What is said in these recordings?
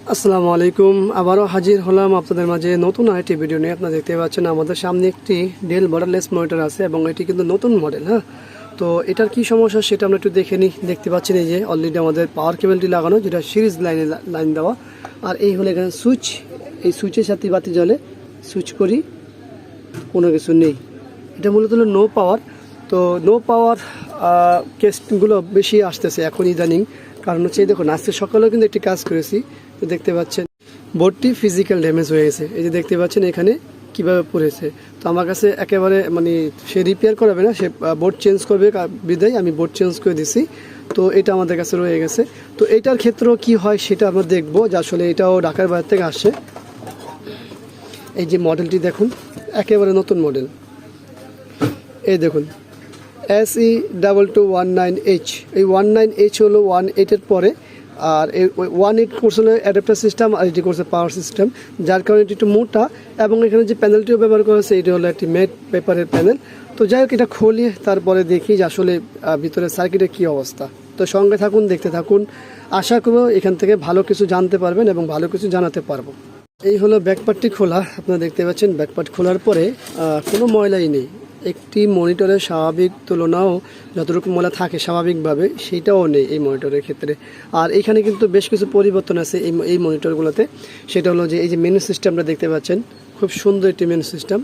আসসালামু আলাইকুম, আবারও হাজির হলাম আপনাদের মাঝে নতুন আরেকটি ভিডিও নিয়ে। আপনারা দেখতে পাচ্ছেন আমাদের সামনে একটি ডেল বর্ডারলেস মনিটর আছে এবং এটি কিন্তু নতুন মডেল। তো এটার কি সমস্যা সেটা আমরা একটু দেখে নিই। দেখতে পাচ্ছেন এই যে অলরেডি আমাদের পাওয়ার কেবলটি লাগানো, যেটা সিরিজ লাইন দেওয়া। আর এই হলো এখানে সুইচ, এই সুইচের সাথে বাতি জ্বলে, সুইচ করি কোনো কিছু নেই। এটা মূলত হলো নো পাওয়ার। তো নো পাওয়ার কেসগুলো বেশি আসতেছে এখন ইদানিং, কারণ হচ্ছে দেখুন আজকে সকালেও কিন্তু একটি কাজ করেছি। তো দেখতে পাচ্ছেন বোর্ডটি ফিজিক্যাল ড্যামেজ হয়ে গেছে। এই যে দেখতে পাচ্ছেন এখানে কিভাবে পড়েছে। তো আমার কাছে একেবারে মানে সে রিপেয়ার করাবে না, সে বোর্ড চেঞ্জ করবে বিদায় আমি বোর্ড চেঞ্জ করে দিছি। তো এটা আমাদের কাছে রয়ে গেছে। তো এটার ক্ষেত্রেও কি হয় সেটা আমরা দেখবো, যে আসলে এটাও ঢাকার বাইরে থেকে আসছে। এই যে মডেলটি দেখুন, একেবারে নতুন মডেল। এই দেখুন SE2219H, এই 19H হলো 18-এর পরে, আর এই 18 কোর্স হলো অ্যাডাপ্টার সিস্টেম, আর এটি করছে পাওয়ার সিস্টেম, যার কারণে এটি একটু মোটা। এবং এখানে যে প্যানেলটিও ব্যবহার করা হয়েছে এটি হলো একটি ম্যাট পেপারের প্যানেল। তো যাই হোক, এটা খুলি তারপরে দেখি যে আসলে ভিতরে সার্কিটের কী অবস্থা। তো সঙ্গে থাকুন, দেখতে থাকুন। আশা করব এখান থেকে ভালো কিছু জানতে পারবেন এবং ভালো কিছু জানাতে পারবো। এই হলো ব্যাকপার্টটি খোলা, আপনারা দেখতে পাচ্ছেন। ব্যাকপার্ট খোলার পরে কোনো ময়লাই নেই। একটি মনিটরের স্বাভাবিক তুলনাও যতটুকু ময়লা থাকে স্বাভাবিকভাবে, সেটাও নেই এই মনিটরের ক্ষেত্রে। আর এখানে কিন্তু বেশ কিছু পরিবর্তন আছে এই মনিটরগুলোতে। সেটা হলো যে এই যে মেনু সিস্টেমটা দেখতে পাচ্ছেন, খুব সুন্দর একটি মেনু সিস্টেম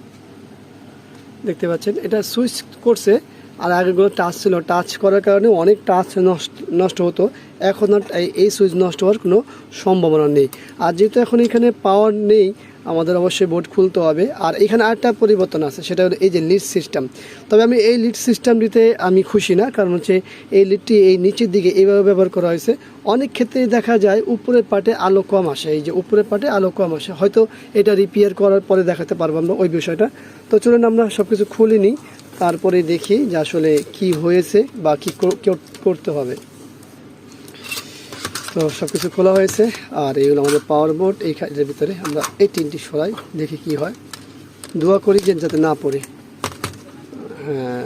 দেখতে পাচ্ছেন। এটা সুইচ করছে, আর আগেগুলো টাচ ছিল, টাচ করার কারণে অনেক টাচ নষ্ট হতো। এখন আর এই সুইচ নষ্ট হওয়ার কোনো সম্ভাবনা নেই। আর যেহেতু এখন এখানে পাওয়ার নেই, আমাদের অবশ্যই বোর্ড খুলতে হবে। আর এখানে আরেকটা পরিবর্তন আছে, সেটা হলো এই যে লিড সিস্টেম। তবে আমি এই লিড সিস্টেমটিতে আমি খুশি না, কারণ হচ্ছে এই লিডটি এই নিচের দিকে এইভাবে ব্যবহার করা হয়েছে। অনেক ক্ষেত্রে দেখা যায় উপরের পার্টে আলো কম আসে, এই যে উপরের পার্টে আলো কম আসে। হয়তো এটা রিপেয়ার করার পরে দেখাতে পারবো আমরা ওই বিষয়টা। তো চলুন আমরা সব কিছু খুলে নিই, তারপরে দেখি যে আসলে কি হয়েছে বা কী করতে হবে। তো সব কিছু খোলা হয়েছে, আর এই হলো আমাদের পাওয়ার বোর্ড। এই খাটের ভিতরে আমরা এই তিনটি সরাই, দেখি কি হয়। দোয়া করি যে যাতে না পড়ে। হ্যাঁ,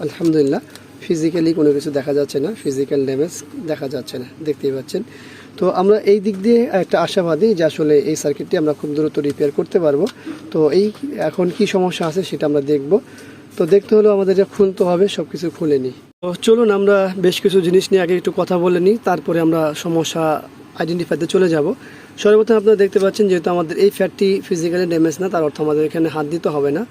আলহামদুলিল্লাহ, ফিজিক্যালি কোনো কিছু দেখা যাচ্ছে না, ফিজিক্যাল ড্যামেজ দেখা যাচ্ছে না, দেখতেই পাচ্ছেন। তো আমরা এই দিক দিয়ে একটা আশাবাদী যে আসলে এই সার্কিটটি আমরা খুব দ্রুত রিপেয়ার করতে পারবো। তো এই এখন কি সমস্যা আছে সেটা আমরা দেখব। তো দেখতে হলেও আমাদের যা খুলতে হবে, সব কিছু খুলে নিই। তো চলুন আমরা বেশ কিছু জিনিস নিয়ে আগে একটু কথা বলে নিই, তারপরে আমরা সমস্যা আইডেন্টিফাইতে চলে যাব। সর্বপ্রথম আপনারা দেখতে পাচ্ছেন, যেহেতু আমাদের এই ফ্যাটটি ফিজিক্যালি ড্যামেজ না, তার অর্থ আমাদের এখানে হাত দিতে হবে না।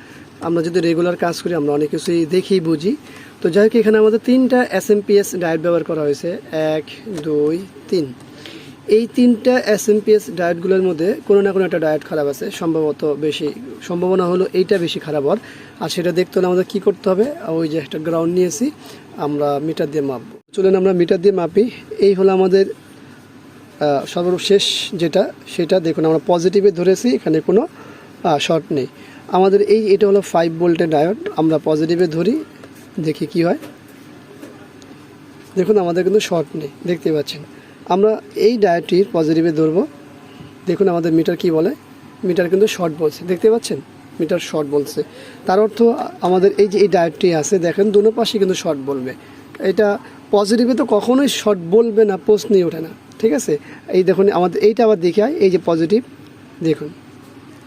আমরা যদি রেগুলার কাজ করি আমরা অনেক কিছুই দেখি বুঝি। তো যাই হোক, এখানে আমাদের 3টা SMPS ডায়োড ব্যবহার করা হয়েছে, 1 2 3। এই 3টা SMPS ডায়োডগুলোর মধ্যে কোনো না কোনো একটা ডায়োড খারাপ আছে, সম্ভবত বেশি সম্ভাবনা হলো এইটা বেশি খারাপ হওয়ার। আর সেটা দেখতে হলে আমাদের কী করতে হবে, ওই যে একটা গ্রাউন্ড নিয়েছি, আমরা মিটার দিয়ে মাপব। চলুন আমরা মিটার দিয়ে মাপি। এই হলো আমাদের সর্বশেষ যেটা, সেটা দেখুন আমরা পজিটিভে ধরেছি, এখানে কোনো শর্ট নেই আমাদের। এটা হলো 5 ভোল্টের ডায়োড, আমরা পজিটিভে ধরি, দেখি কি হয়। দেখুন আমাদের কিন্তু শর্ট নেই, দেখতে পাচ্ছেন। আমরা এই ডায়োডটির পজিটিভে ধরবো, দেখুন আমাদের মিটার কি বলে, মিটার কিন্তু শর্ট বলছে, দেখতে পাচ্ছেন মিটার শর্ট বলছে। তার অর্থ আমাদের এই যে এই ডায়োডটি আছে, দেখেন দুনো পাশে কিন্তু শর্ট বলবে। এটা পজিটিভে তো কখনোই শর্ট বলবে না, প্রশ্নই ওঠে না, ঠিক আছে। এই দেখুন আমাদের এইটা আবার দেখে হয়, এই যে পজিটিভ, দেখুন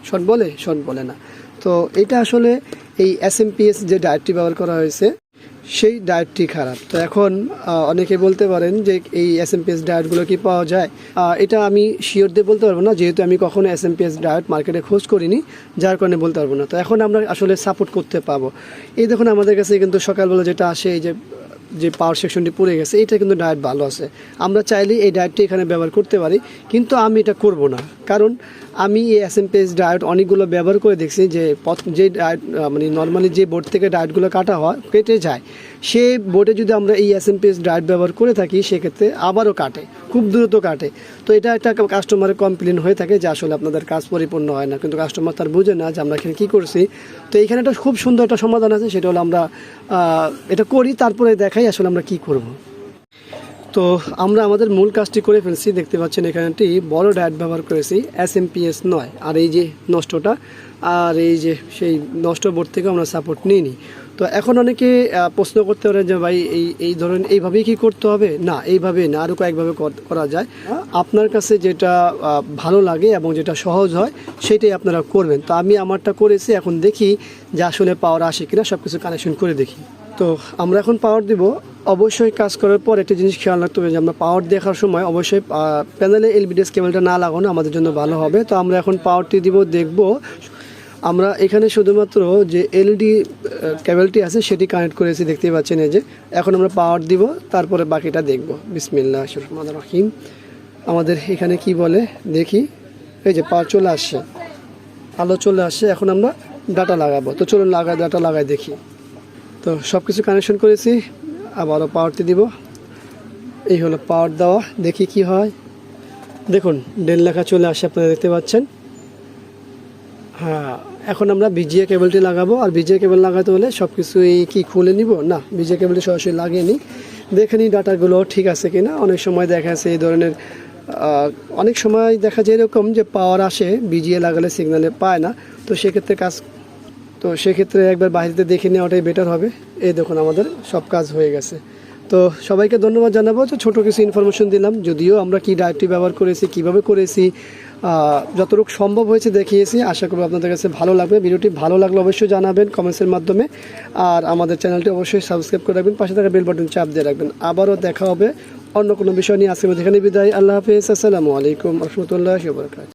শর্ট বলে, শর্ট বলে না। তো এটা আসলে এই SMPS যে ডায়োডটি ব্যবহার করা হয়েছে সেই ডায়োডটি খারাপ। তো এখন অনেকে বলতে পারেন যে এই SMPS ডায়োডগুলো কি পাওয়া যায়, এটা আমি শিওর দিয়ে বলতে পারবো না, যেহেতু আমি কখনো SMPS ডায়োড মার্কেটে খোঁজ করিনি, যার কারণে বলতে পারবো না। তো এখন আমরা আসলে সাপোর্ট করতে পাবো। এই দেখুন আমাদের কাছে কিন্তু সকালবেলা যেটা আসে, এই যে পাওয়ার সেকশনটি পড়ে গেছে, এটা কিন্তু ডায়োড ভালো আছে। আমরা চাইলে এই ডায়োডটি এখানে ব্যবহার করতে পারি, কিন্তু আমি এটা করব না, কারণ আমি এই SMPS ডায়োড অনেকগুলো ব্যবহার করে দেখছি যে ডায়োড মানে নর্মালি যে বোর্ড থেকে ডায়োডগুলো কেটে যায়, সেই বোর্ডে যদি আমরা এই SMPS ডায়োড ব্যবহার করে থাকি, সেক্ষেত্রে আবারও কাটে, খুব দ্রুত কাটে। তো এটা একটা কাস্টমারের কমপ্লেন হয়ে থাকে যে আসলে আপনাদের কাজ পরিপূর্ণ হয় না, কিন্তু কাস্টমার তার বুঝে না যে আমরা এখানে কী করছি। তো এখানে একটা খুব সুন্দর একটা সমাধান আছে, সেটা হলো আমরা এটা করি, তারপরে দেখাই আসলে আমরা কি করব। তো আমরা আমাদের মূল কাজটি করে ফেলছি, দেখতে পাচ্ছেন এখানে একটি বড় ডায়োড ব্যবহার করেছি, SMPS নয়। আর এই যে নষ্টটা, আর এই যে সেই নষ্ট বোর্ড থেকে আমরা সাপোর্ট নিইনি। তো তো এখন অনেকে প্রশ্ন করতে পারে যে ভাই এই ধরনের এইভাবেই কি করতে হবে? না, এইভাবে না, আরও কয়েকভাবে করা যায়। আপনার কাছে যেটা ভালো লাগে এবং যেটা সহজ হয় সেটাই আপনারা করবেন। তো আমি আমারটা করেছি, এখন দেখি যে আসলে পাওয়ার আসে কিনা, সব কিছু কানেকশন করে দেখি। তো আমরা এখন পাওয়ার দিব। অবশ্যই কাজ করার পর একটা জিনিস খেয়াল রাখতে হবে যে আমরা পাওয়ার দেখার সময় অবশ্যই প্যানেলে এলবিডিএস কেবলটা না লাগানো আমাদের জন্য ভালো হবে। তো আমরা এখন পাওয়ারটি দিব, দেখব। আমরা এখানে শুধুমাত্র যে এলইডি কেবলটি আছে সেটি কানেক্ট করেছি, দেখতেই পাচ্ছেন এই যে। এখন আমরা পাওয়ার দিব, তারপরে বাকিটা দেখব। বিসমিল্লাহির রহমানির রহিম। আমাদের এখানে কি বলে দেখি। এই যে পাওয়ার চলে আসছে, আলো চলে আসছে। এখন আমরা ডাটা লাগাবো। তো চলুন ডাটা লাগাই দেখি। তো সব কিছু কানেকশন করেছি, আবারও পাওয়ারটি দিব। এই হলো পাওয়ার দেওয়া, দেখি কি হয়। দেখুন ডেল লেখা চলে আসে, আপনারা দেখতে পাচ্ছেন। হ্যাঁ, এখন আমরা ভিজিএ কেবলটি লাগাবো। আর ভিজিএ কেবল লাগাতে হলে সব কিছুই কি খুলে নিব? না, ভিজিএ কেবলটি সরাসরি লাগিয়ে নিই, দেখে নিই ডাটাগুলো ঠিক আছে কিনা। অনেক সময় দেখা যাচ্ছে এই ধরনের অনেক সময় দেখা যায় এরকম যে পাওয়ার আসে, ভিজিএ লাগালে সিগন্যালে পায় না। তো সেক্ষেত্রে একবার বাইরেতে দেখে নেওয়াটাই বেটার হবে। এই দেখুন আমাদের সব কাজ হয়ে গেছে। তো সবাইকে ধন্যবাদ জানাবো যে ছোটো কিছু ইনফরমেশন দিলাম। যদিও আমরা কি ডায়েটটি ব্যবহার করেছি, কিভাবে করেছি, যতটুকু সম্ভব হয়েছে দেখিয়েছি। আশা করব আপনাদের কাছে ভালো লাগবে। ভিডিওটি ভালো লাগলে অবশ্যই জানাবেন কমেন্টসের মাধ্যমে। আর আমাদের চ্যানেলটি অবশ্যই সাবস্ক্রাইব করে রাখবেন, পাশে থাকা বেল বাটন চাপ দিয়ে রাখবেন। আবারও দেখা হবে অন্য কোনো বিষয় নিয়ে। আজকের মধ্যে এখানে বিদায়। আল্লাহ হাফেজ। আসসালামু আলাইকুম রহমতুল্লাহি ওয়া বারাকাতুহু।